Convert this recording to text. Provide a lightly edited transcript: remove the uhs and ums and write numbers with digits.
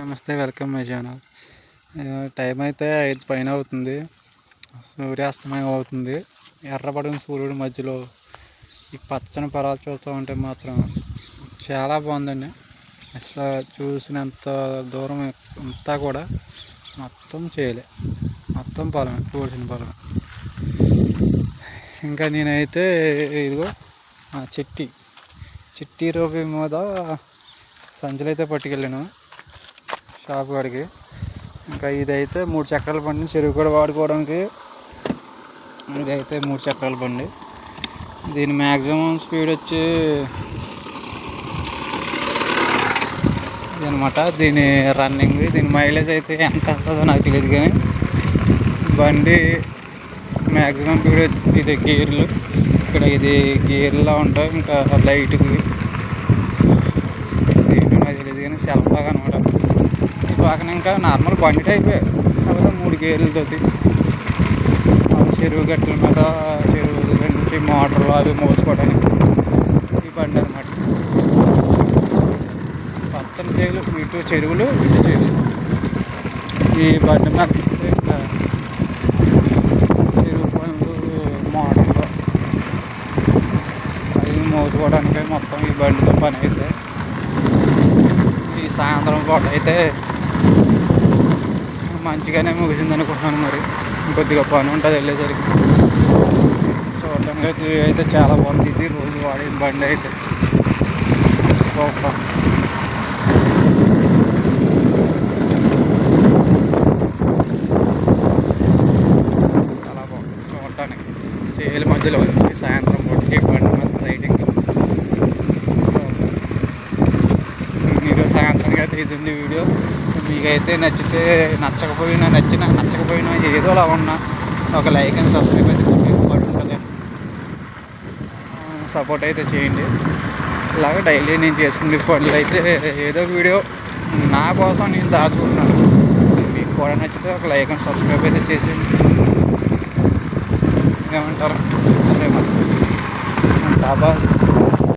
నమస్తే, welcome my channel. Time అయితే 5 పైన అవుతుంది. సూర్యాస్తమయం అవుతుంది. ఎర్రబడిన సూర్యుడి మధ్యలో ఈ పచ్చని పొలాలు చూస్తూ ఉంటే మాత్రం చాలా బాగుందండి. అసలు చూసినంత దూరం అంతా కూడా మొత్తం చేయలే, మొత్తం పొలమే, కూర్చిన పొలమే. ఇంకా నేనైతే ఇదిగో చిట్టి రూపీ మీద సంచులు అయితే పట్టుకెళ్ళాను షాప్ కాడికి. ఇంకా ఇదైతే 3 చక్రాల బండి, చెరువు కూడా వాడుకోవడానికి. ఇదైతే 3 చక్రాల బండి. దీని మ్యాక్సిమం స్పీడ్ వచ్చి ఇదనమాట. దీని రన్నింగ్, దీని మైలేజ్ అయితే ఎంత వస్తుందో నాకు తెలియదు, కానీ బండి మ్యాక్సిమం స్పీడ్ వచ్చి ఇది గేర్లు, ఇక్కడ ఇది గేర్లా ఉంటాయి. ఇంకా లైట్కి ఏంటో నాకు తెలియదు, కానీ సెల్ఫ్ లాగా అనమాట. ఈ పక్కన ఇంకా నార్మల్ బండి టైపే, కాకపోతే 3 గేర్లతోటి చెరువు గట్ల మీద, చెరువు నుంచి మోటార్లు అవి మోసుకోవడానికి ఈ బండి అనమాట. పచ్చని చేలు, ఇటు చెరువులు, ఇటు చెరువులు. ఈ బండి మీద ఇంకా చెరువు పనులు, మోటార్లు అవి మోసుకోవడానికి మొత్తం ఈ బండితో పని అయితే. ఈ సాయంత్రం పూట అయితే మంచిగానే ముగిసింది అనుకుంటున్నాను. మరి కొద్దిగా పని ఉంటుంది వెళ్ళేసరికి. చూడడానికి అయితే చాలా బాగుంది. ఇది రోజు వాడే బండి అయితే సూపర్. చాలా బాగుంది చూడటానికి. సేల్ మధ్యలో వచ్చి సాయంత్రం పూటకి బండి మీద రైడింగ్. మీరు సాయంత్రానికి అయితే ఇది ఉంది వీడియో. మీకైతే నచ్చితే, నచ్చకపోయినా ఏదో అలా ఉన్నా ఒక లైక్ అండ్ సబ్స్క్రైబ్ అయితే పడి ఉంటుంది. సపోర్ట్ అయితే చేయండి. ఇలాగ డైలీ నేను చేసుకునే పనులు అయితే ఏదో ఒక వీడియో నా కోసం నేను దాచుకుంటున్నాను. మీకు కూడా నచ్చితే ఒక లైక్ అండ్ సబ్స్క్రైబ్ అయితే చేసేయండి. ఏమంటారు? సరే మరి.